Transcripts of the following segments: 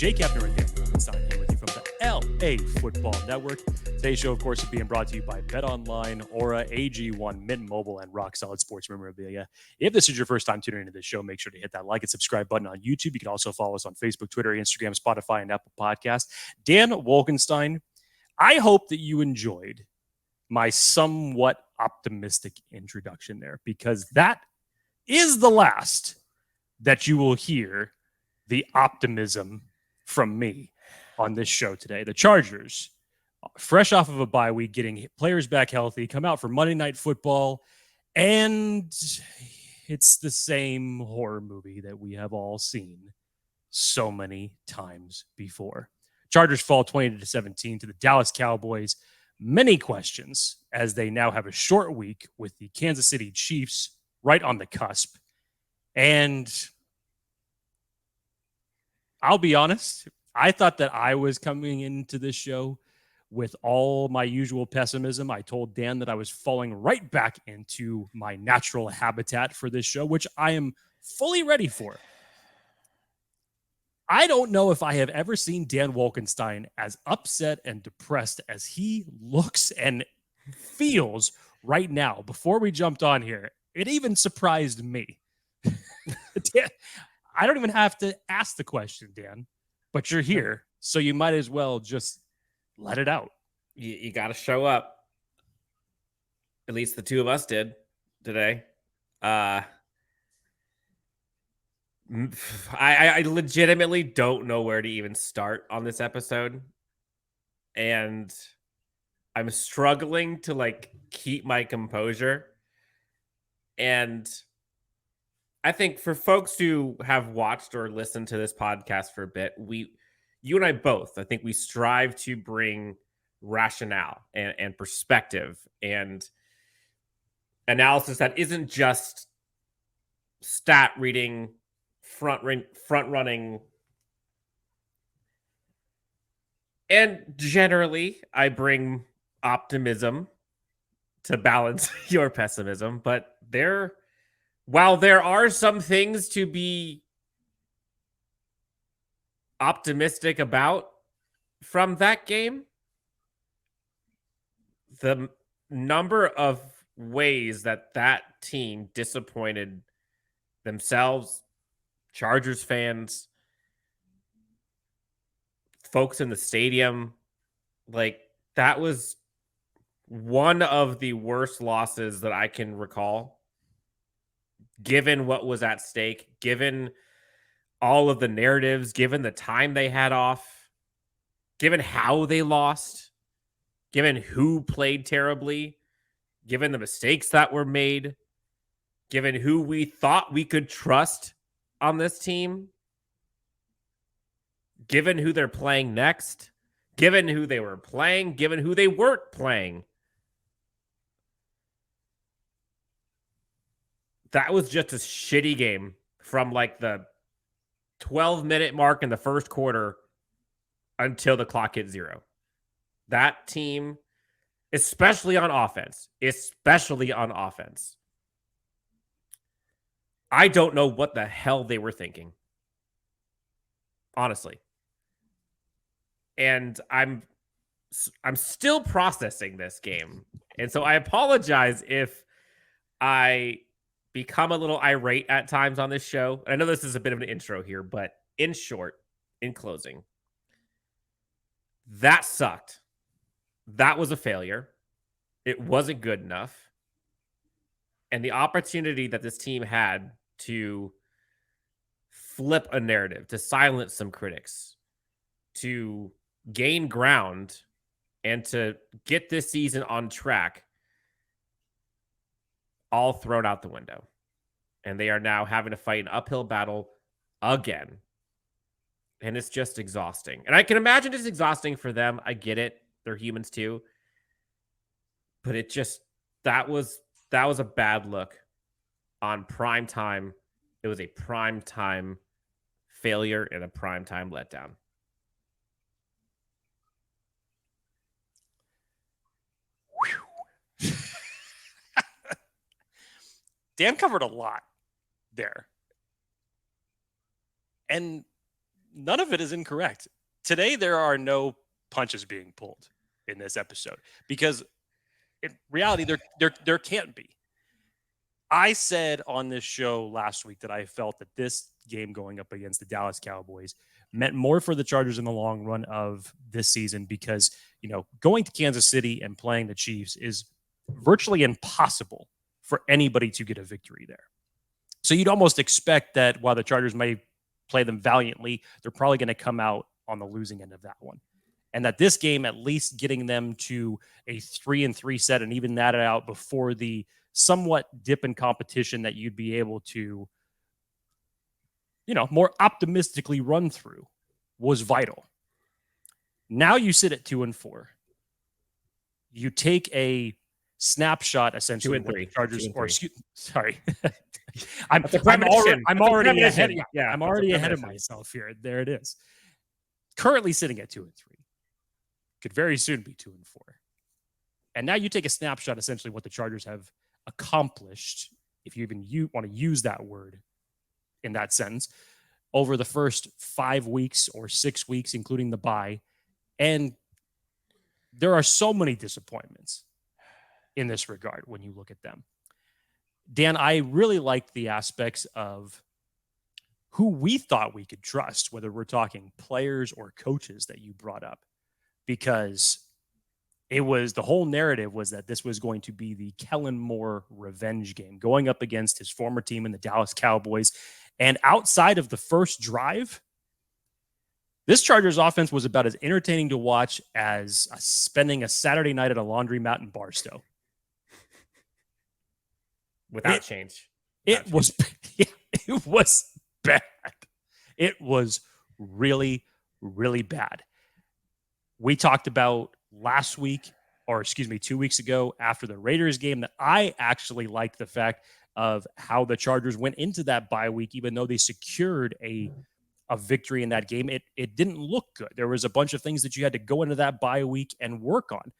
Jake Hefner and Dan Wolkenstein here with you from the LA Football Network. Today's show, of course, is being brought to you by BetOnline, Aura, AG1, Mint Mobile, and Rock Solid Sports Memorabilia. If this is your first time tuning into this show, make sure to hit that like and subscribe button on YouTube. You can also follow us on Facebook, Twitter, Instagram, Spotify, and Apple Podcasts. Dan Wolkenstein, I hope that you enjoyed my somewhat optimistic introduction there, because that is the last that you will hear the optimism from me on this show today. The Chargers, fresh off of a bye week, getting players back healthy, come out for Monday Night Football, and it's the same horror movie that we have all seen so many times before. Chargers fall 20-17 to the Dallas Cowboys. Many questions as they now have a short week with the Kansas City Chiefs right on the cusp. And I'll be honest, I thought that I was coming into this show with all my usual pessimism. I told Dan that I was falling right back into my natural habitat for this show, which I am fully ready for. I don't know if I have ever seen Dan Wolkenstein as upset and depressed as he looks and feels right now. Before we jumped on here, it even surprised me. Dan, I don't even have to ask the question, Dan, but you're here, so you might as well just let it out. You got to show up. At least the two of us did today. I legitimately don't know where to even start on this episode. And I'm struggling to keep my composure. And I think for folks who have watched or listened to this podcast for a bit, you and I both, I think we strive to bring rationale and perspective and analysis that isn't just stat reading, front running. And generally, I bring optimism to balance your pessimism, but while there are some things to be optimistic about from that game, the number of ways that team disappointed themselves, Chargers fans, folks in the stadium, that was one of the worst losses that I can recall. Given what was at stake, given all of the narratives, given the time they had off, given how they lost, given who played terribly, given the mistakes that were made, given who we thought we could trust on this team, given who they're playing next, given who they were playing, given who they weren't playing. That was just a shitty game from the 12-minute mark in the first quarter until the clock hit zero. That team, especially on offense, I don't know what the hell they were thinking. Honestly. And I'm still processing this game. And so I apologize if I become a little irate at times on this show. I know this is a bit of an intro here, but in short, in closing, that sucked. That was a failure. It wasn't good enough. And the opportunity that this team had to flip a narrative, to silence some critics, to gain ground, and to get this season on track, all thrown out the window. And they are now having to fight an uphill battle again. And it's just exhausting. And I can imagine it's exhausting for them. I get it. They're humans too. But that was a bad look on prime time. It was a prime time failure and a prime time letdown. Dan covered a lot there. And none of it is incorrect. Today, there are no punches being pulled in this episode because in reality, there can't be. I said on this show last week that I felt that this game going up against the Dallas Cowboys meant more for the Chargers in the long run of this season because, going to Kansas City and playing the Chiefs is virtually impossible for anybody to get a victory there. So you'd almost expect that while the Chargers may play them valiantly, they're probably going to come out on the losing end of that one. And that this game, at least getting them to a 3-3 set and even that out before the somewhat dip in competition that you'd be able to, more optimistically run through was vital. Now you sit at 2-4. You take a snapshot, essentially, 2-3. the Chargers, or sorry, I'm already ahead. Yeah, I'm already ahead of myself here. There it is. Currently sitting at 2-3. Could very soon be 2-4. And now you take a snapshot, essentially, what the Chargers have accomplished, if you even want to use that word in that sentence, over the first 5 weeks or 6 weeks, including the bye. And there are so many disappointments in this regard when you look at them. Dan, I really liked the aspects of who we thought we could trust, whether we're talking players or coaches that you brought up, because the whole narrative was that this was going to be the Kellen Moore revenge game, going up against his former team in the Dallas Cowboys. And outside of the first drive, this Chargers offense was about as entertaining to watch as spending a Saturday night at a laundromat in Barstow. Without change. It was bad. It was really, really bad. We talked about last week, or excuse me, 2 weeks ago after the Raiders game, that I actually liked the fact of how the Chargers went into that bye week, even though they secured a victory in that game. It didn't look good. There was a bunch of things that you had to go into that bye week and work on.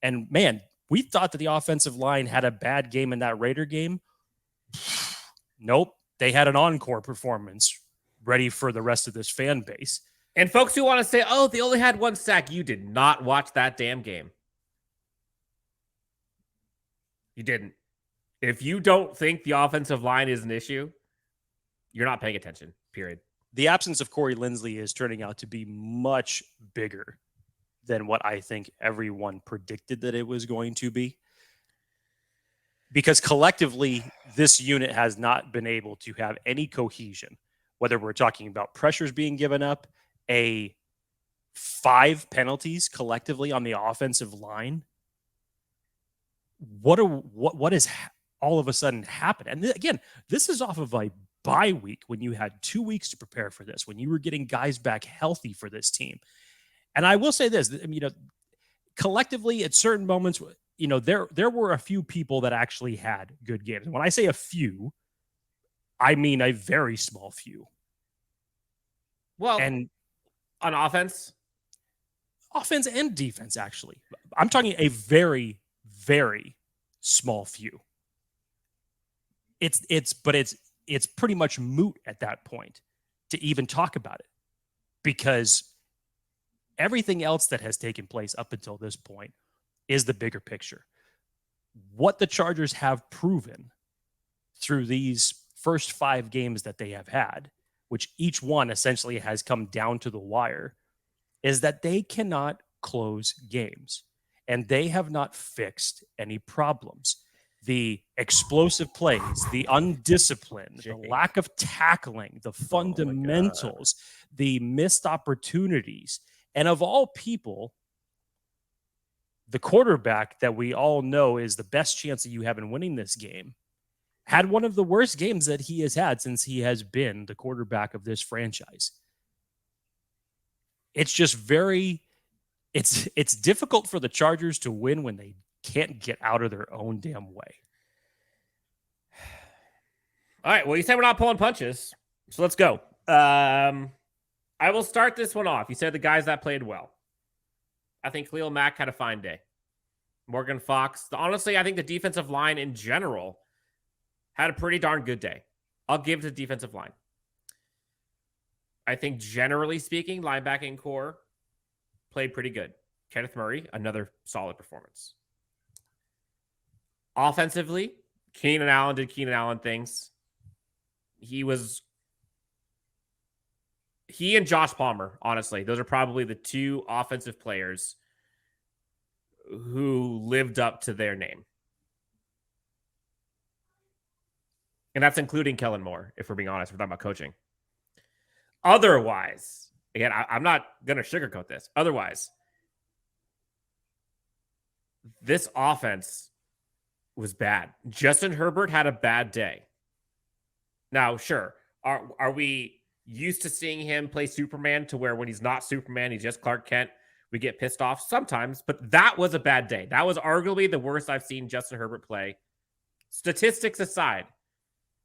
And man, we thought that the offensive line had a bad game in that Raider game. Nope. They had an encore performance ready for the rest of this fan base. And folks who want to say, oh, they only had one sack, you did not watch that damn game. You didn't. If you don't think the offensive line is an issue, you're not paying attention, period. The absence of Corey Linsley is turning out to be much bigger than what I think everyone predicted that it was going to be. Because collectively, this unit has not been able to have any cohesion, whether we're talking about pressures being given up, 5 penalties collectively on the offensive line. What is all of a sudden happened? And again, this is off of a bye week when you had 2 weeks to prepare for this, when you were getting guys back healthy for this team. And I will say this, collectively at certain moments, there were a few people that actually had good games. And when I say a few, I mean a very small few. Well, and on offense and defense, actually. I'm talking a very, very small few. It's pretty much moot at that point to even talk about it, because everything else that has taken place up until this point is the bigger picture. What the Chargers have proven through these first 5 games that they have had, which each one essentially has come down to the wire, is that they cannot close games, and they have not fixed any problems. The explosive plays, the undisciplined, the lack of tackling, the fundamentals, the missed opportunities, and of all people, the quarterback that we all know is the best chance that you have in winning this game, had one of the worst games that he has had since he has been the quarterback of this franchise. It's just it's difficult for the Chargers to win when they can't get out of their own damn way. All right. Well, you said we're not pulling punches, so let's go. I will start this one off. You said the guys that played well. I think Khalil Mack had a fine day. Morgan Fox. Honestly, I think the defensive line in general had a pretty darn good day. I'll give it to the defensive line. I think generally speaking, linebacking core played pretty good. Kenneth Murray, another solid performance. Offensively, Keenan Allen did Keenan Allen things. He and Josh Palmer, honestly, those are probably the two offensive players who lived up to their name. And that's including Kellen Moore, if we're being honest. We're talking about coaching. Otherwise, again, I'm not going to sugarcoat this. Otherwise, this offense was bad. Justin Herbert had a bad day. Now, sure, are we used to seeing him play Superman to where when he's not Superman, he's just Clark Kent, we get pissed off sometimes, but that was a bad day. That was arguably the worst I've seen Justin Herbert play. Statistics aside,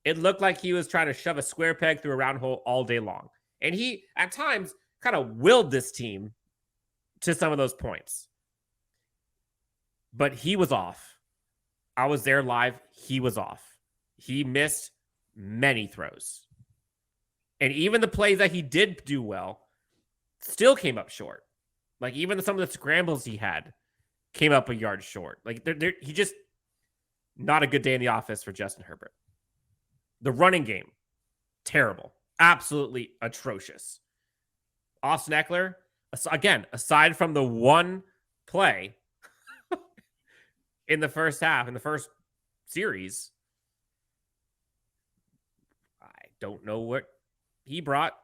it looked like he was trying to shove a square peg through a round hole all day long. And he, at times, kind of willed this team to some of those points. But he was off. I was there live. He was off. He missed many throws. And even the plays that he did do well still came up short. Like, even some of the scrambles he had came up a yard short. Like, he just, not a good day in the office for Justin Herbert. The running game, terrible. Absolutely atrocious. Austin Eckler, again, aside from the one play in the first half, in the first series, I don't know what he brought,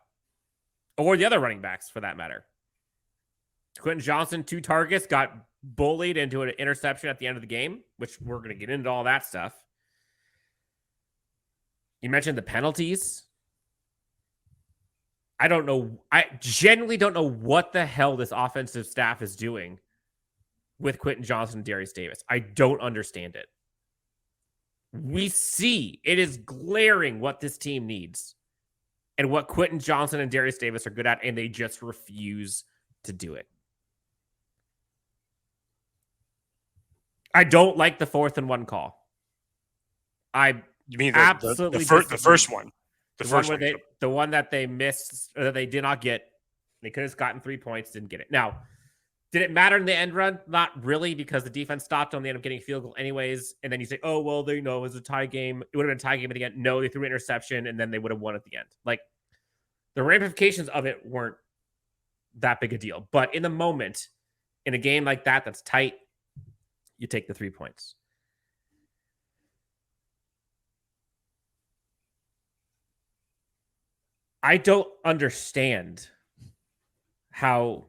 or the other running backs for that matter. Quentin Johnson, 2 targets, got bullied into an interception at the end of the game, which we're going to get into all that stuff. You mentioned the penalties. I don't know. I genuinely don't know what the hell this offensive staff is doing with Quentin Johnson and Darius Davis. I don't understand it. We see it is glaring what this team needs and what Quentin Johnson and Darius Davis are good at, and they just refuse to do it. I don't like the 4th and 1 call. You mean absolutely the first one? The one that they missed, or that they did not get. They could have gotten 3 points, didn't get it. Now, did it matter in the end run? Not really, because the defense stopped them. They ended up getting a field goal anyways. And then you say, oh, well, they know it was a tie game. It would have been a tie game at the end. No, they threw an interception, and then they would have won at the end. Like, the ramifications of it weren't that big a deal. But in the moment, in a game like that that's tight, you take the 3 points. I don't understand how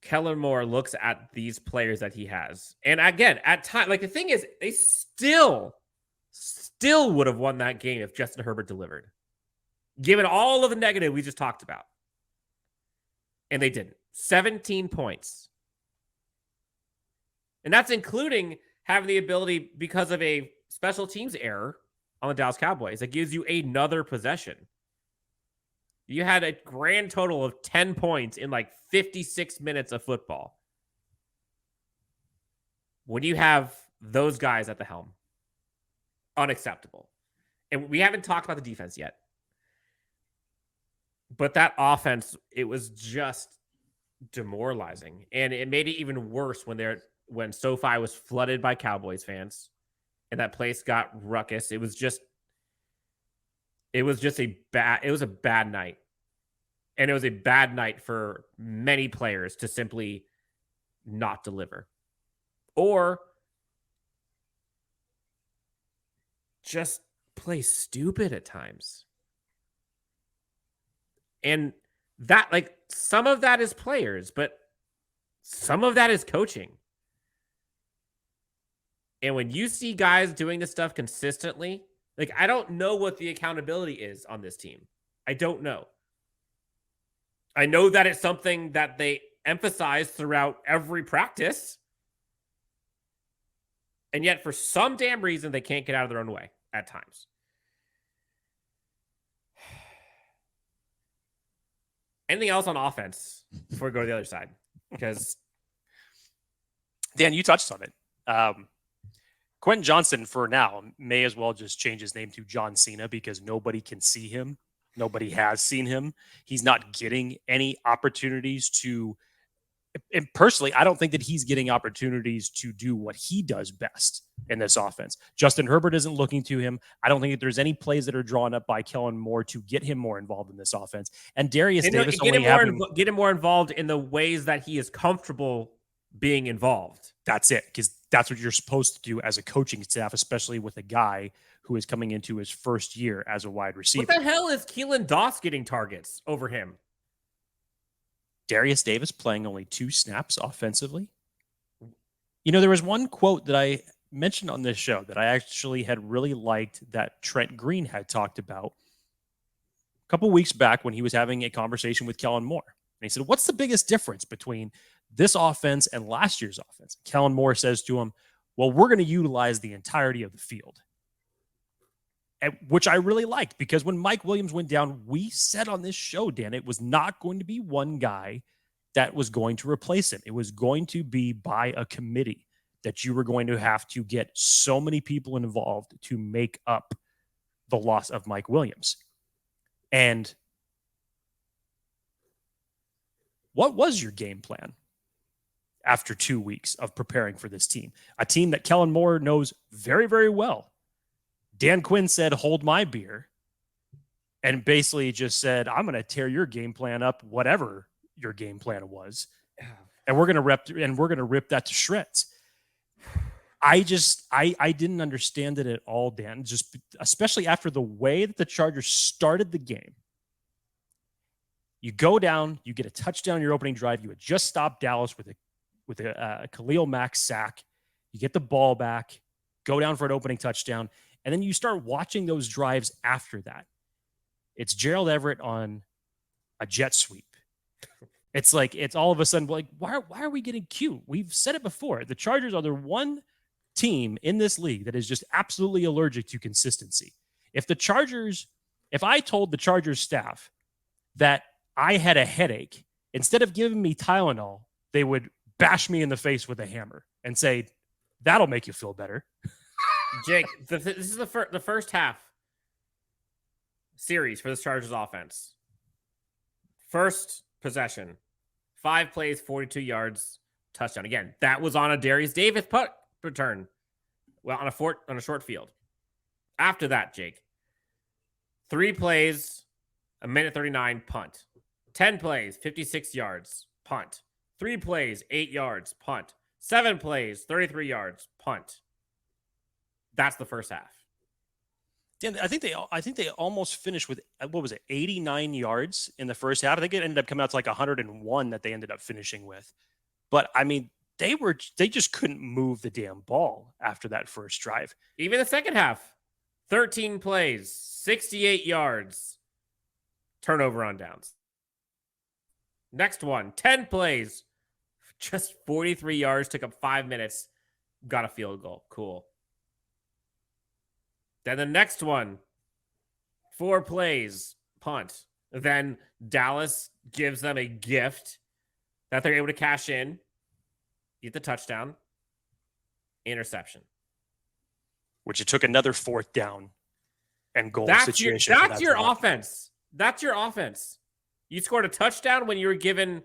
Kellen Moore looks at these players that he has. And again, at time, like, the thing is, they still would have won that game if Justin Herbert delivered, given all of the negative we just talked about. And they didn't. 17 points. And that's including having the ability, because of a special teams error on the Dallas Cowboys, that gives you another possession. You had a grand total of 10 points in like 56 minutes of football. When you have those guys at the helm, unacceptable. And we haven't talked about the defense yet. But that offense, it was just demoralizing. And it made it even worse when SoFi was flooded by Cowboys fans and that place got ruckus. It was a bad night. And it was a bad night for many players to simply not deliver. Or just play stupid at times. And that, like, some of that is players, but some of that is coaching. And when you see guys doing this stuff consistently, like, I don't know what the accountability is on this team. I don't know. I know that it's something that they emphasize throughout every practice. And yet, for some damn reason, they can't get out of their own way at times. Anything else on offense before we go to the other side? Because Dan, you touched on it. Quentin Johnson, for now, may as well just change his name to John Cena because nobody can see him Nobody has seen him. He's not getting any opportunities to. And personally, I don't think that he's getting opportunities to do what he does best in this offense. Justin Herbert isn't looking to him. I don't think that there's any plays that are drawn up by Kellen Moore to get him more involved in this offense. And Darius Davis get only him more involved in the ways that he is comfortable being involved. That's it, because that's what you're supposed to do as a coaching staff, especially with a guy who is coming into his first year as a wide receiver. What the hell is Keelan Doss getting targets over him? Darius Davis playing only 2 snaps offensively. You know, there was one quote that I mentioned on this show that I actually had really liked that Trent Green had talked about a couple weeks back when he was having a conversation with Kellen Moore. And he said, what's the biggest difference between this offense and last year's offense? Kellen Moore says to him, well, we're going to utilize the entirety of the field. Which I really liked, because when Mike Williams went down, we said on this show, Dan, it was not going to be one guy that was going to replace him. It was going to be by a committee, that you were going to have to get so many people involved to make up the loss of Mike Williams. And what was your game plan after 2 weeks of preparing for this team? A team that Kellen Moore knows very, very well. Dan Quinn said, hold my beer, and basically just said, I'm going to tear your game plan up, whatever your game plan was. And we're going to rip that to shreds. I didn't understand it at all, Dan, just especially after the way that the Chargers started the game. You go down, you get a touchdown in your opening drive. You had just stopped Dallas with a Khalil Mack sack. You get the ball back, go down for an opening touchdown. And then you start watching those drives after that. It's Gerald Everett on a jet sweep. It's like, it's all of a sudden like, why are we getting cute? We've said it before. The Chargers are the one team in this league that is just absolutely allergic to consistency. If I told the Chargers staff that I had a headache, instead of giving me Tylenol, they would bash me in the face with a hammer and say, that'll make you feel better. Jake, this is the first half series for this Chargers offense. First possession, 5 plays, 42 yards, touchdown. Again, that was on a Darius Davis punt return. Well, on a short field. After that, Jake, 3 plays, 1:39 punt. 10 plays, 56 yards, punt. 3 plays, 8 yards, punt. 7 plays, 33 yards, punt. That's the first half. Dan, I think they almost finished with, what was it, 89 yards in the first half. I think it ended up coming out to like 101 that they ended up finishing with. But I mean, they just couldn't move the damn ball after that first drive. Even the second half, 13 plays, 68 yards, turnover on downs. Next one, 10 plays, just 43 yards, took up 5 minutes, got a field goal. Cool. Then the next one, 4 plays, punt. Then Dallas gives them a gift that they're able to cash in, get the touchdown, interception. Which it took another 4th down and goal situation. That's your offense. That's your offense. You scored a touchdown when you were given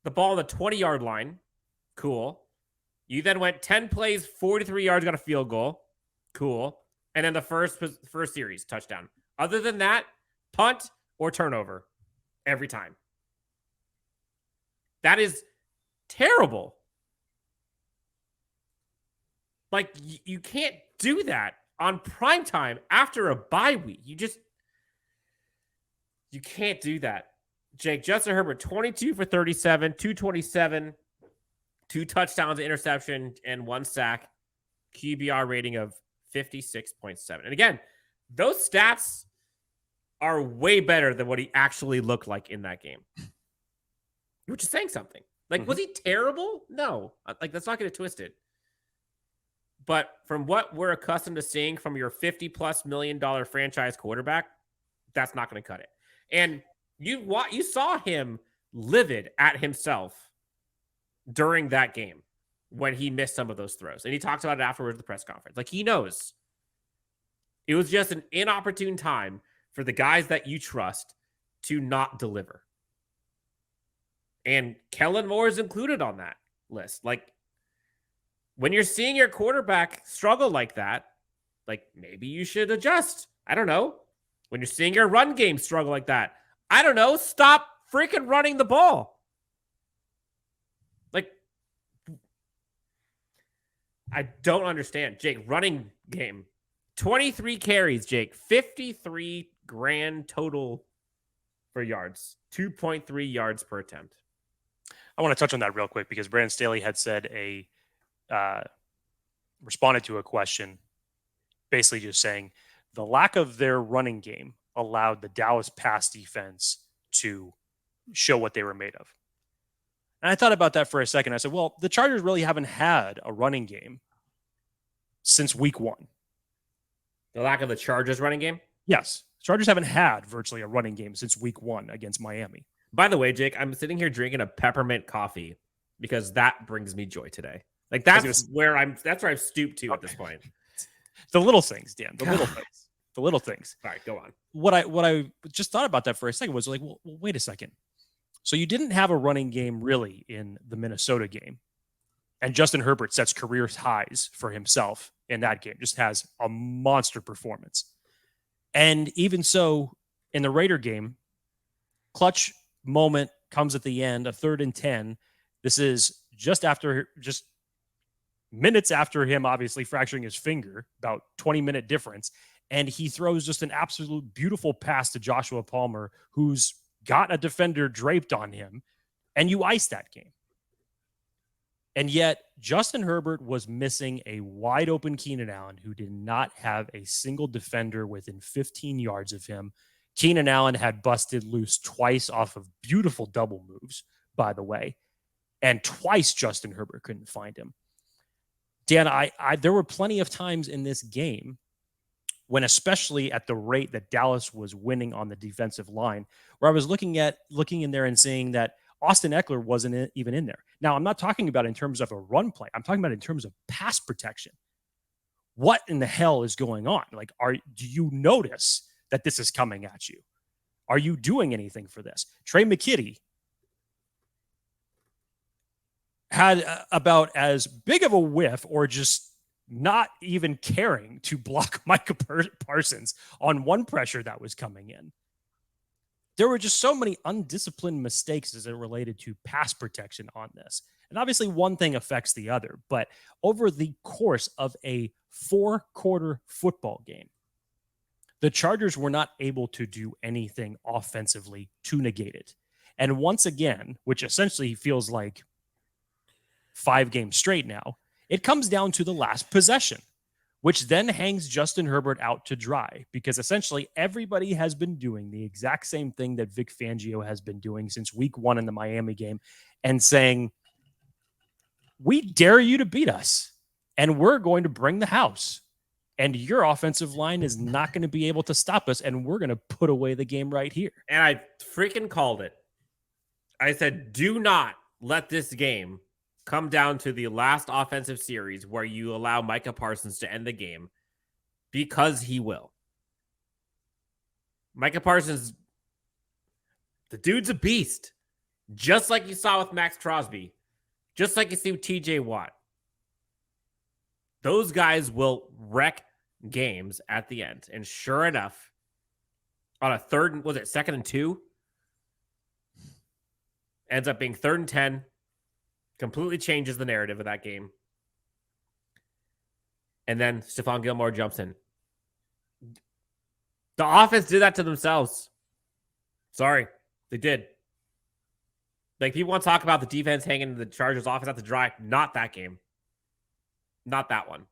the ball on the 20-yard line. Cool. You then went 10 plays, 43 yards, got a field goal. Cool. And then the first series, touchdown. Other than that, punt or turnover every time. That is terrible. Like, you can't do that on primetime after a bye week. You can't do that. Jake, Justin Herbert, 22 for 37, 227, 2 touchdowns, interception, and 1 sack. QBR rating of 56.7. And again, those stats are way better than what he actually looked like in that game, which is saying something. Like, was he terrible? No. Like, let's not get it twisted. But from what we're accustomed to seeing from your $50+ million franchise quarterback, that's not going to cut it. And you saw him livid at himself during that game when he missed some of those throws. And he talked about it afterwards at the press conference. Like, he knows it was just an inopportune time for the guys that you trust to not deliver. And Kellen Moore is included on that list. Like, when you're seeing your quarterback struggle like that, like, maybe you should adjust. I don't know. When you're seeing your run game struggle like that, I don't know. Stop freaking running the ball. Like, I don't understand. Jake, running game. 23 carries, Jake. 53 grand total for yards. 2.3 yards per attempt. I want to touch on that real quick because Brandon Staley had said responded to a question basically just saying the lack of their running game allowed the Dallas pass defense to show what they were made of. And I thought about that for a second. I said, well, the Chargers really haven't had a running game since week 1. The lack of the Chargers running game? Yes. Chargers haven't had virtually a running game since week 1 against Miami. By the way, Jake, I'm sitting here drinking a peppermint coffee because that brings me joy today. Like, that's where I've stooped to at this point. The little things, Dan. The little things. The little things. All right, go on. What I just thought about that for a second was like, well, wait a second. So you didn't have a running game really in the Minnesota game. And Justin Herbert sets career highs for himself in that game. Just has a monster performance. And even so, in the Raider game, clutch moment comes at the end, a 3rd and 10. This is just minutes after him obviously fracturing his finger, about 20-minute difference. And he throws just an absolute beautiful pass to Joshua Palmer, who's got a defender draped on him, and you ice that game. And yet, Justin Herbert was missing a wide-open Keenan Allen who did not have a single defender within 15 yards of him. Keenan Allen had busted loose twice off of beautiful double moves, by the way, and twice Justin Herbert couldn't find him. Dan, there were plenty of times in this game when, especially at the rate that Dallas was winning on the defensive line, where I was looking in there and seeing that Austin Eckler wasn't even in there. Now, I'm not talking about in terms of a run play. I'm talking about in terms of pass protection. What in the hell is going on? Like, do you notice that this is coming at you? Are you doing anything for this? Trey McKitty had about as big of a whiff, or just not even caring to block Micah Parsons on one pressure that was coming in. There were just so many undisciplined mistakes as it related to pass protection on this. And obviously one thing affects the other, but over the course of a 4-quarter football game, the Chargers were not able to do anything offensively to negate it. And once again, which essentially feels like 5 games straight now, it comes down to the last possession, which then hangs Justin Herbert out to dry, because essentially everybody has been doing the exact same thing that Vic Fangio has been doing since week 1 in the Miami game, and saying, we dare you to beat us, and we're going to bring the house, and your offensive line is not going to be able to stop us, and we're going to put away the game right here. And I freaking called it. I said, do not let this game come down to the last offensive series where you allow Micah Parsons to end the game, because he will. Micah Parsons, the dude's a beast. Just like you saw with Max Crosby. Just like you see with TJ Watt. Those guys will wreck games at the end. And sure enough, on a 2nd and 2? Ends up being 3rd and 10. Completely changes the narrative of that game. And then Stephon Gilmore jumps in. The offense did that to themselves. Sorry, they did. Like, people want to talk about the defense hanging the Chargers offense at the dry. Not that game. Not that one.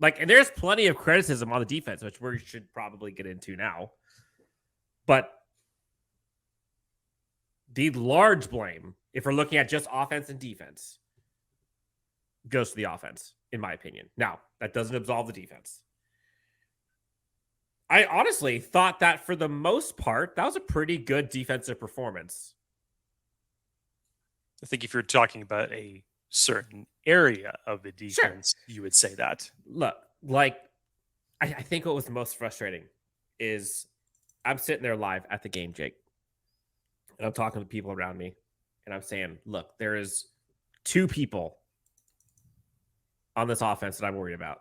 Like, and there's plenty of criticism on the defense, which we should probably get into now. But the large blame, if we're looking at just offense and defense, goes to the offense, in my opinion. Now, that doesn't absolve the defense. I honestly thought that for the most part, that was a pretty good defensive performance. I think if you're talking about a certain area of the defense, You would say that. Look, like, I think what was most frustrating is I'm sitting there live at the game, Jake, and I'm talking to people around me, and I'm saying, look, there is 2 people on this offense that I'm worried about.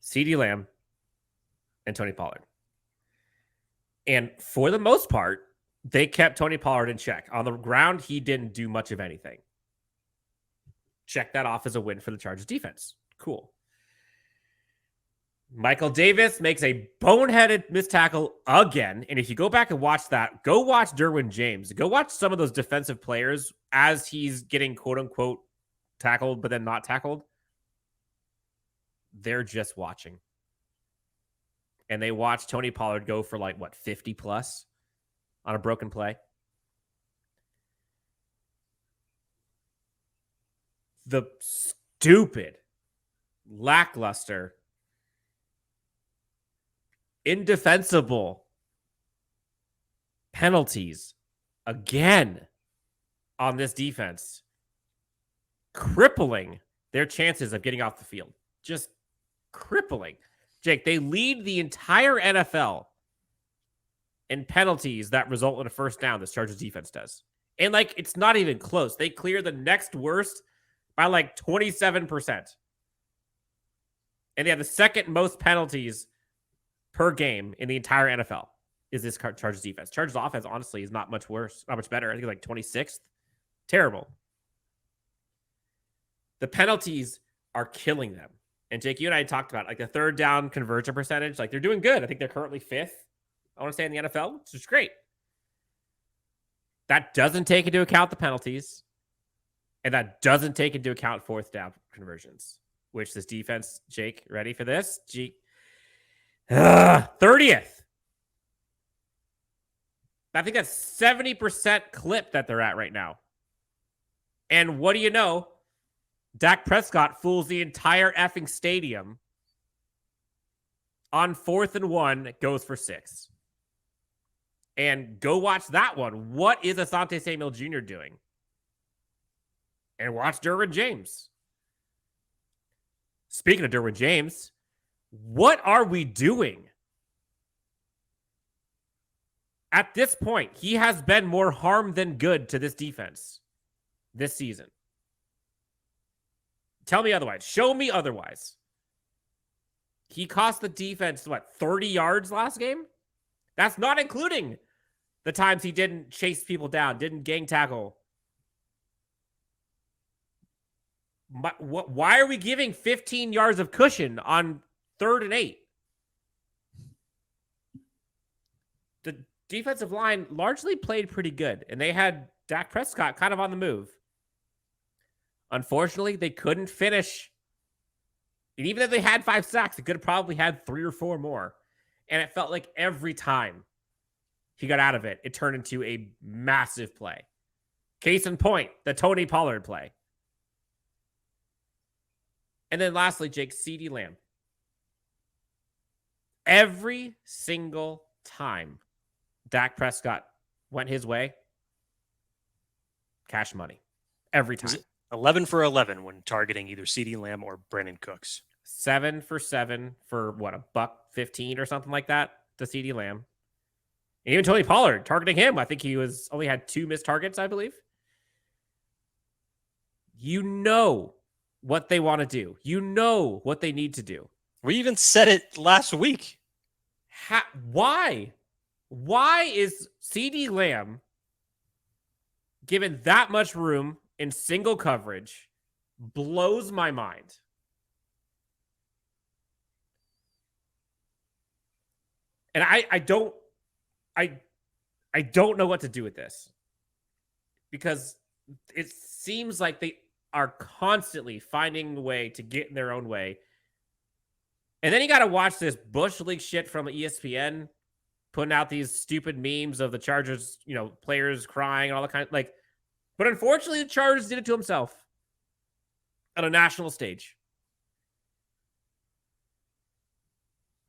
CeeDee Lamb and Tony Pollard. And for the most part, they kept Tony Pollard in check. On the ground, he didn't do much of anything. Check that off as a win for the Chargers defense. Cool. Michael Davis makes a boneheaded missed tackle again. And if you go back and watch that, go watch Derwin James. Go watch some of those defensive players as he's getting quote-unquote tackled, but then not tackled. They're just watching. And they watch Tony Pollard go for 50 plus on a broken play. The stupid, lackluster, indefensible penalties again on this defense, crippling their chances of getting off the field. Just crippling. Jake, they lead the entire NFL in penalties that result in a first down. This Chargers defense does. And it's not even close. They clear the next worst by 27%. And they have the second most penalties per game in the entire NFL is this Chargers defense. Chargers offense, honestly, is not much worse, not much better. I think it's 26th. Terrible. The penalties are killing them. And Jake, you and I talked about the third down conversion percentage. They're doing good. I think they're currently 5th, I want to say, in the NFL, which is great. That doesn't take into account the penalties. And that doesn't take into account fourth down conversions, which this defense, Jake, ready for this? 30th. I think that's 70% clip that they're at right now. And what do you know? Dak Prescott fools the entire effing stadium on 4th and 1, goes for 6. And go watch that one. What is Asante Samuel Jr. doing? And watch Derwin James. Speaking of Derwin James, what are we doing? At this point, he has been more harm than good to this defense this season. Tell me otherwise. Show me otherwise. He cost the defense, 30 yards last game? That's not including the times he didn't chase people down, didn't gang tackle. Why are we giving 15 yards of cushion on 3rd and 8? The defensive line largely played pretty good, and they had Dak Prescott kind of on the move. Unfortunately, they couldn't finish. And even if they had 5 sacks, they could have probably had 3 or 4 more. And it felt like every time he got out of it, it turned into a massive play. Case in point, the Tony Pollard play. And then lastly, Jake, CeeDee Lamb. Every single time Dak Prescott went his way, cash money. Every time. 11 for 11 when targeting either CeeDee Lamb or Brandon Cooks. 7 for 7 for $1.15 or something like that to CeeDee Lamb. And even Tony Pollard targeting him. I think he only had 2 missed targets, I believe. You know what they want to do. You know what they need to do. We even said it last week. Why? Why is CeeDee Lamb given that much room in single coverage? Blows my mind. And I don't know what to do with this, because it seems like they are constantly finding a way to get in their own way. And then you got to watch this Bush League shit from ESPN putting out these stupid memes of the Chargers, players crying and all that kind of but unfortunately the Chargers did it to himself on a national stage.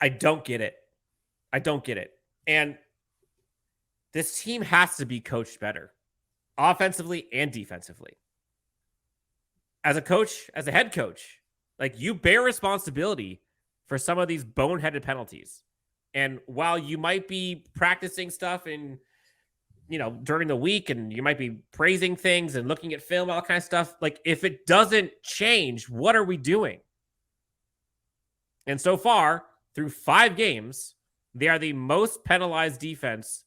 I don't get it. And this team has to be coached better, offensively and defensively. As a coach, as a head coach, you bear responsibility for some of these boneheaded penalties. And while you might be practicing stuff and, during the week, and you might be praising things and looking at film, all kind of stuff, like if it doesn't change, what are we doing? And so far, through 5 games, they are the most penalized defense.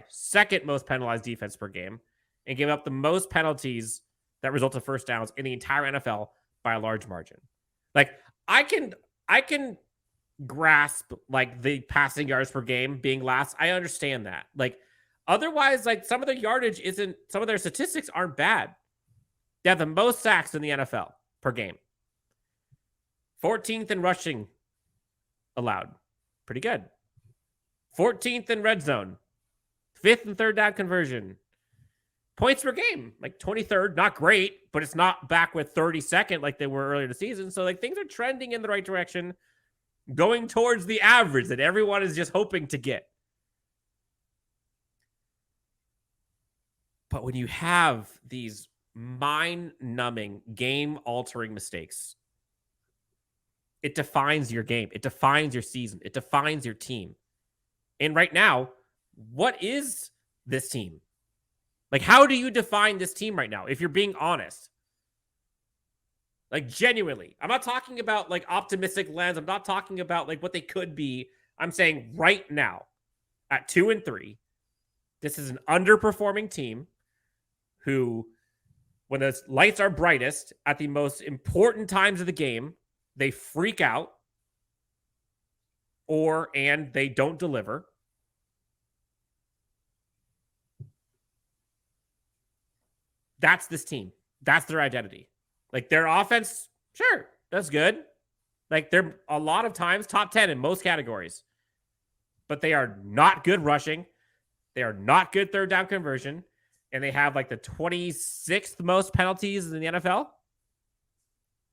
Second most penalized defense per game, and gave up the most penalties that result in first downs in the entire NFL by a large margin. Like I can grasp like the passing yards per game being last. I understand that. Like otherwise, like some of their statistics aren't bad. They have the most sacks in the NFL per game. 14th in rushing allowed. Pretty good. 14th in red zone. 5th and third down conversion. Points per game, like 23rd, not great, but it's not back with 32nd like they were earlier in the season. So like things are trending in the right direction, going towards the average that everyone is just hoping to get. But when you have these mind-numbing, game-altering mistakes, it defines your game. It defines your season. It defines your team. And right now, what is this team? Like, how do you define this team right now, if you're being honest? Like, genuinely. I'm not talking about, like, optimistic lens. I'm not talking about, like, what they could be. I'm saying right now, at 2-3, this is an underperforming team who, when the lights are brightest at the most important times of the game, they freak out and they don't deliver. That's this team. That's their identity. Like their offense, sure, that's good. Like they're a lot of times top 10 in most categories. But they are not good rushing. They are not good third down conversion. And they have like the 26th most penalties in the NFL.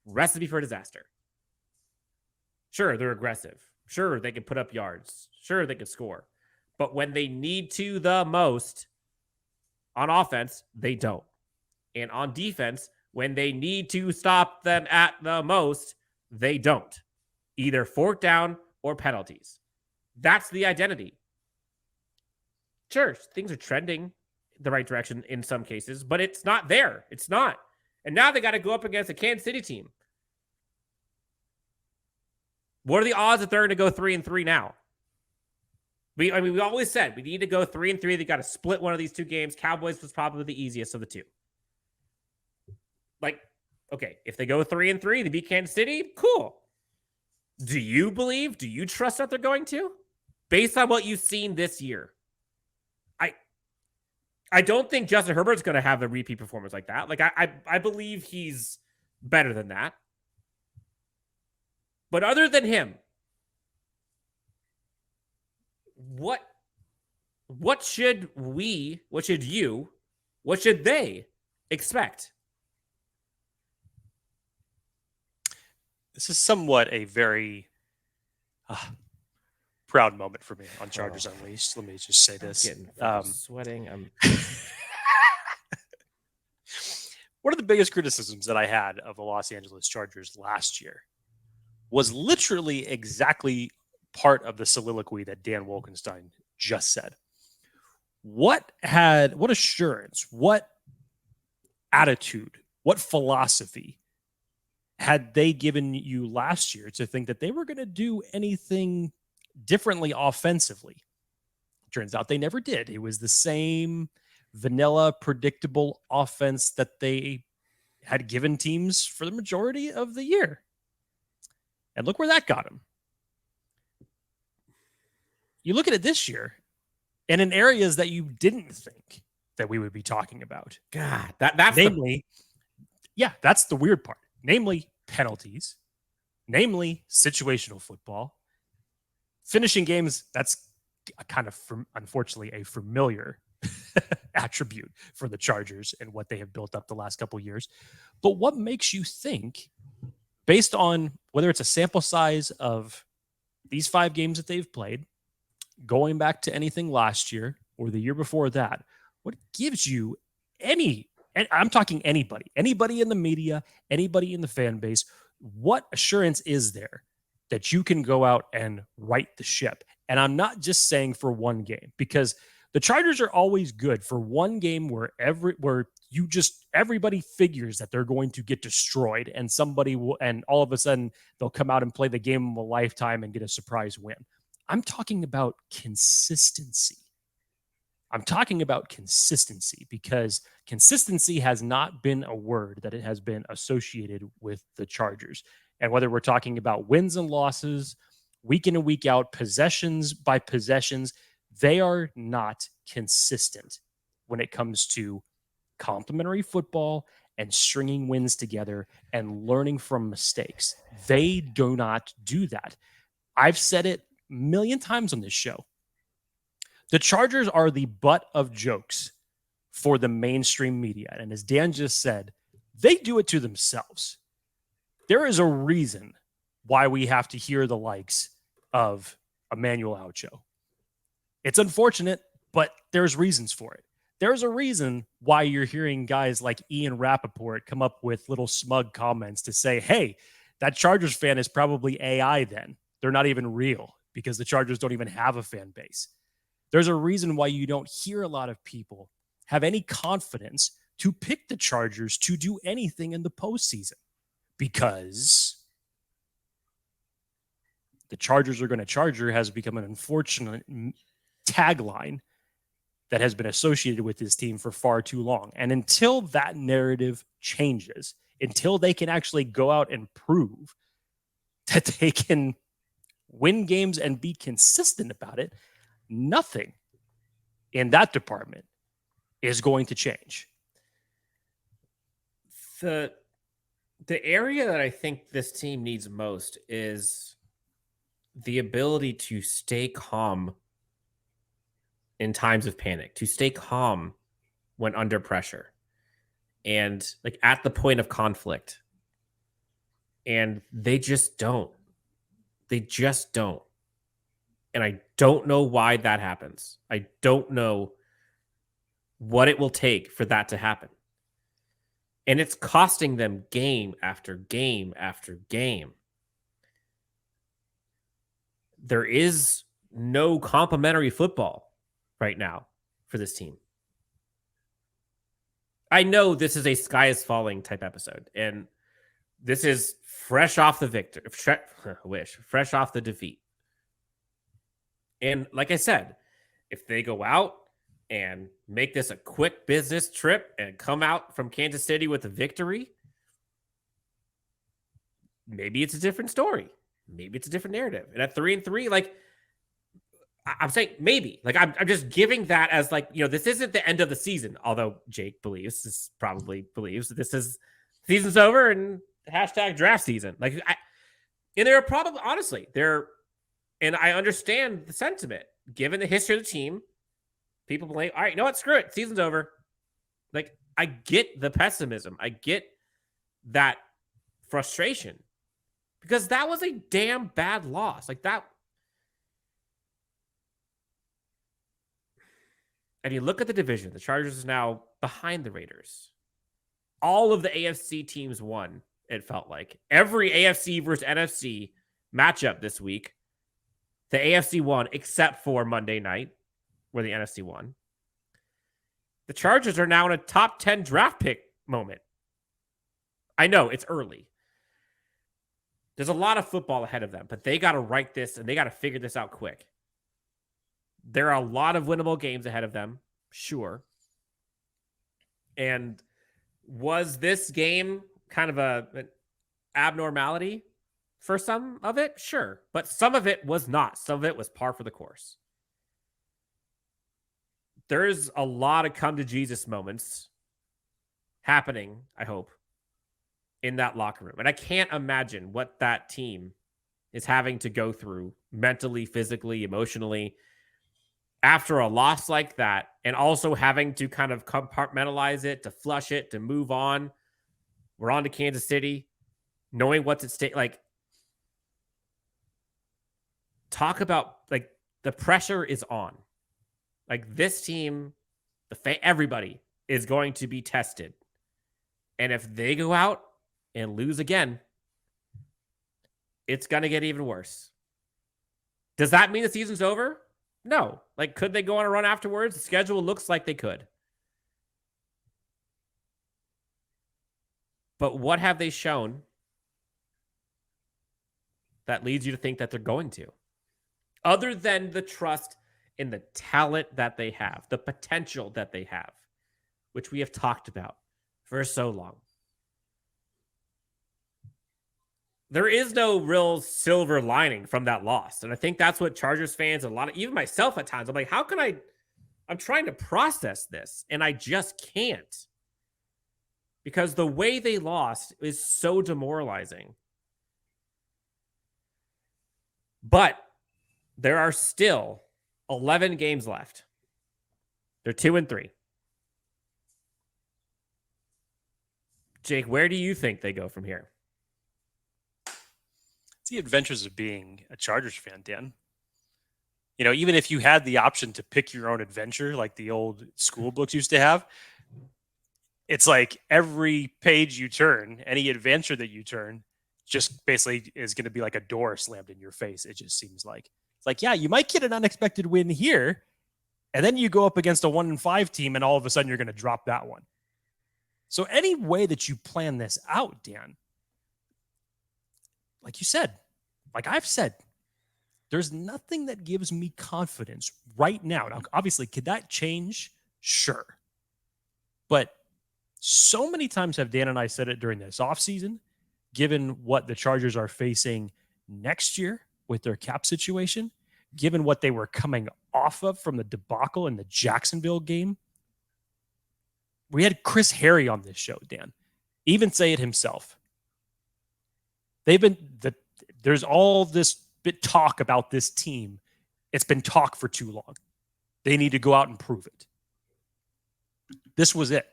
Recipe for disaster. Sure, they're aggressive. Sure, they can put up yards. Sure, they can score. But when they need to the most on offense, they don't. And on defense, when they need to stop them at the most, they don't. Either fourth down or penalties. That's the identity. Sure, things are trending the right direction in some cases, but it's not there. It's not. And now they got to go up against a Kansas City team. What are the odds that they're going to go 3-3 now? We always said we need to go 3-3. They got to split one of these 2 games. Cowboys was probably the easiest of the 2. Like, okay, if they go 3-3, they beat Kansas City, cool. Do you trust that they're going to? Based on what you've seen this year. I don't think Justin Herbert's going to have a repeat performance like that. Like, I believe he's better than that. But other than him, what should they expect? This is somewhat a very proud moment for me on Chargers Unleashed. Let me just say this. I'm sweating. One of the biggest criticisms that I had of the Los Angeles Chargers last year was literally exactly part of the soliloquy that Dan Wolkenstein just said. What assurance, what attitude, what philosophy had they given you last year to think that they were going to do anything differently offensively? Turns out they never did. It was the same vanilla, predictable offense that they had given teams for the majority of the year. And look where that got them. You look at it this year, and in areas that you didn't think that we would be talking about. God, that's that's the weird part. Namely, penalties. Namely, situational football. Finishing games, that's a kind of, unfortunately, a familiar attribute for the Chargers and what they have built up the last couple of years. But what makes you think, based on whether it's a sample size of these 5 games that they've played, going back to anything last year or the year before that, what gives you and I'm talking anybody in the media, anybody in the fan base, what assurance is there that you can go out and right the ship And I'm not just saying for one game, because the Chargers are always good for one game where everybody figures that they're going to get destroyed, and somebody will, and all of a sudden they'll come out and play the game of a lifetime and get a surprise win. I'm talking about consistency. Because consistency has not been a word that it has been associated with the Chargers. And whether we're talking about wins and losses, week in and week out, possessions by possessions, they are not consistent when it comes to complementary football and stringing wins together and learning from mistakes. They do not do that. I've said it a million times on this show. The Chargers are the butt of jokes for the mainstream media. And as Dan just said, they do it to themselves. There is a reason why we have to hear the likes of Emmanuel Ocho. It's unfortunate, but there's reasons for it. There's a reason why you're hearing guys like Ian Rappaport come up with little smug comments to say, hey, that Chargers fan is probably AI then. They're not even real, because the Chargers don't even have a fan base. There's a reason why you don't hear a lot of people have any confidence to pick the Chargers to do anything in the postseason, because the Chargers are going to Charger has become an unfortunate tagline that has been associated with this team for far too long. And until that narrative changes, until they can actually go out and prove that they can win games and be consistent about it, nothing in that department is going to change. The area that I think this team needs most is the ability to stay calm in times of panic, to stay calm when under pressure and like at the point of conflict. And they just don't. They just don't. And I don't know why that happens. I don't know what it will take for that to happen. And it's costing them game after game after game. There is no complimentary football right now for this team. I know this is a sky is falling type episode, and this is fresh off the fresh off the defeat. And like I said, if they go out and make this a quick business trip and come out from Kansas City with a victory, maybe it's a different story. Maybe it's a different narrative. And at 3-3, like I'm saying maybe. Like I'm just giving that as like, this isn't the end of the season. Although Jake probably believes that this is season's over and hashtag draft season. Like and they're probably honestly and I understand the sentiment given the history of the team. People blame, all right, you know what? Screw it. Season's over. Like I get the pessimism. I get that frustration because that was a damn bad loss. Like that. And you look at the division, the Chargers is now behind the Raiders. All of the AFC teams won, it felt like. Every AFC versus NFC matchup this week, the AFC won except for Monday night, where the NFC won. The Chargers are now in a top 10 draft pick moment. I know, it's early. There's a lot of football ahead of them, but they got to write this and they got to figure this out quick. There are a lot of winnable games ahead of them, sure. And was this game kind of an abnormality for some of it? Sure. But some of it was not. Some of it was par for the course. There's a lot of come to Jesus moments happening, I hope, in that locker room. And I can't imagine what that team is having to go through mentally, physically, emotionally after a loss like that, and also having to kind of compartmentalize it, to flush it, to move on. We're on to Kansas City, knowing what's at stake. Like, talk about, like, the pressure is on. Like, this team, everybody is going to be tested. And if they go out and lose again, it's going to get even worse. Does that mean the season's over? No. Like, could they go on a run afterwards? The schedule looks like they could. But what have they shown that leads you to think that they're going to? Other than the trust in the talent that they have, the potential that they have, which we have talked about for so long. There is no real silver lining from that loss. And I think that's what Chargers fans, and a lot of, even myself at times, I'm like, how can I'm trying to process this and I just can't. Because the way they lost is so demoralizing. But there are still 11 games left. They're 2-3. Jake, where do you think they go from here? It's the adventures of being a Chargers fan, Dan. You know, even if you had the option to pick your own adventure, like the old school books used to have, it's like every page you turn, any adventure that you turn, just basically is going to be like a door slammed in your face. It just seems like it's like, yeah, you might get an unexpected win here, and then you go up against a 1-5 team, and all of a sudden you're going to drop that one. So any way that you plan this out, Dan, like you said, like I've said, there's nothing that gives me confidence right now. Now, obviously, could that change? Sure. But so many times have Dan and I said it during this offseason, given what the Chargers are facing next year with their cap situation, given what they were coming off of from the debacle in the Jacksonville game. We had Chris Harry on this show, Dan, even say it himself. There's all this bit talk about this team. It's been talk for too long. They need to go out and prove it. This was it.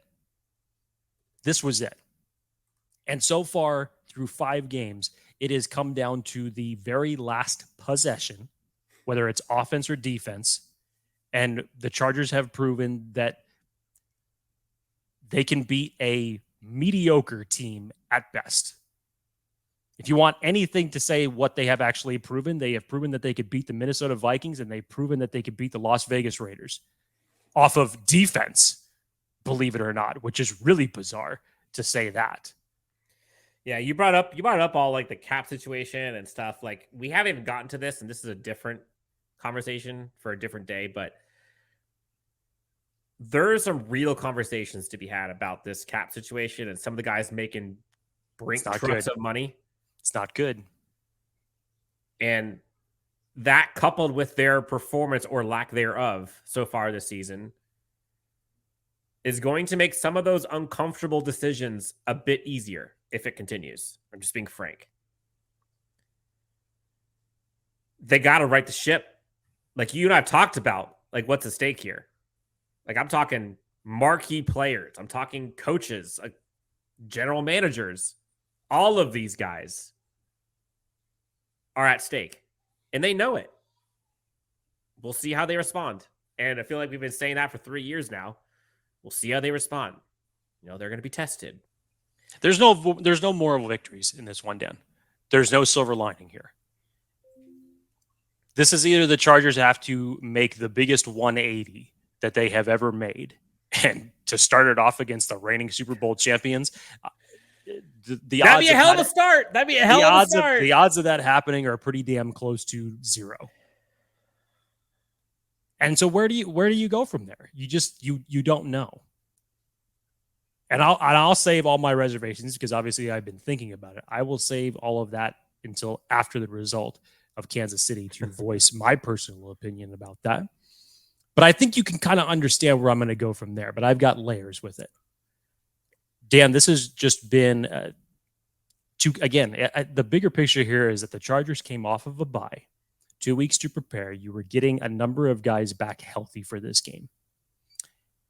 And so far, through 5 games, it has come down to the very last possession, whether it's offense or defense. And the Chargers have proven that they can beat a mediocre team at best. If you want anything to say what they have actually proven, they have proven that they could beat the Minnesota Vikings, and they've proven that they could beat the Las Vegas Raiders off of defense, believe it or not, which is really bizarre to say that. Yeah, you brought up all like the cap situation and stuff. Like, we haven't even gotten to this, and this is a different conversation for a different day, but there are some real conversations to be had about this cap situation and some of the guys making brink trucks of money. It's not good. And that, coupled with their performance or lack thereof so far this season, is going to make some of those uncomfortable decisions a bit easier if it continues. I'm just being frank. They got to right the ship. Like you and I have talked about, like, what's at stake here. Like, I'm talking marquee players. I'm talking coaches, general managers. All of these guys are at stake, and they know it. We'll see how they respond. And I feel like we've been saying that for 3 years now. We'll see how they respond. You know, they're going to be tested. There's no moral victories in this one, Dan. There's no silver lining here. This is either the Chargers have to make the biggest 180 that they have ever made, and to start it off against the reigning Super Bowl champions, the That'd be a hell of a start. That'd be a hell of a start. The odds of that happening are pretty damn close to 0. And so where do you go from there? You don't know. And I'll save all my reservations because obviously I've been thinking about it. I will save all of that until after the result of Kansas City to voice my personal opinion about that. But I think you can kind of understand where I'm going to go from there. But I've got layers with it. Dan, this has just been the bigger picture here is that the Chargers came off of a bye, 2 weeks to prepare. You were getting a number of guys back healthy for this game.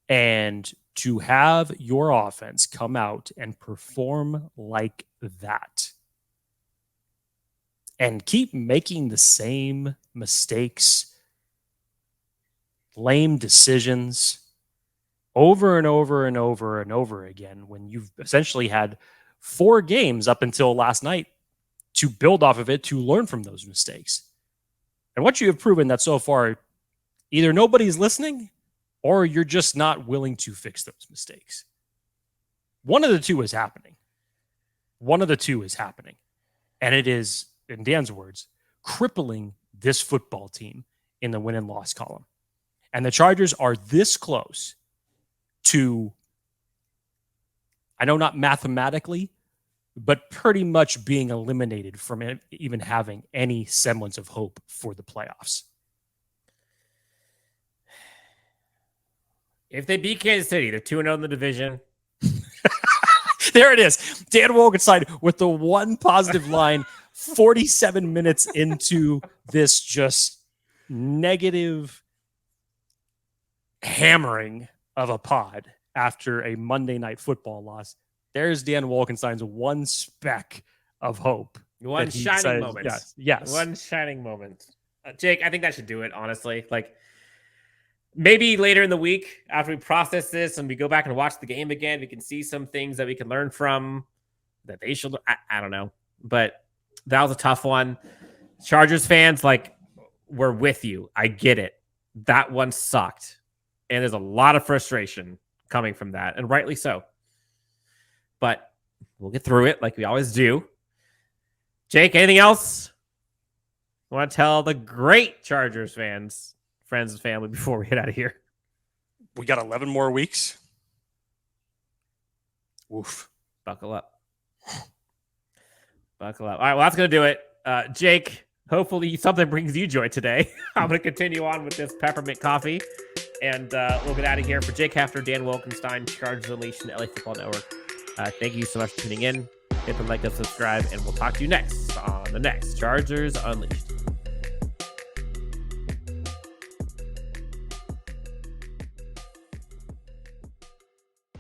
And to have your offense come out and perform like that and keep making the same mistakes, lame decisions over and over and over and over again, when you've essentially had 4 games up until last night to build off of it, to learn from those mistakes. And what you have proven that so far, either nobody's listening or you're just not willing to fix those mistakes. One of the two is happening. And it is, in Dan's words, crippling this football team in the win and loss column. And the Chargers are this close to, I know not mathematically, but pretty much being eliminated from even having any semblance of hope for the playoffs. If they beat Kansas City, they're 2-0 in the division. There it is. Dan Wolkenstein with the one positive line 47 minutes into this just negative hammering of a pod after a Monday Night Football loss. There's Dan Wolkenstein's one speck of hope. One shining moment. Yes. One shining moment. Jake, I think that should do it, honestly. Like, maybe later in the week, after we process this and we go back and watch the game again, we can see some things that we can learn from that they should. I don't know. But that was a tough one. Chargers fans, like, we're with you. I get it. That one sucked. And there's a lot of frustration coming from that, and rightly so. But we'll get through it like we always do. Jake, anything else I want to tell the great Chargers fans, friends and family, before we get out of here? We got 11 more weeks. Oof. Buckle up. Buckle up. All right, well, that's going to do it. Jake, hopefully something brings you joy today. I'm going to continue on with this peppermint coffee, and we'll get out of here. For Jake Hefner, Dan Wolkenstein, Chargers Unleashed, and LA Football Network, thank you so much for tuning in. Hit the like and subscribe, and we'll talk to you next on the next Chargers Unleashed.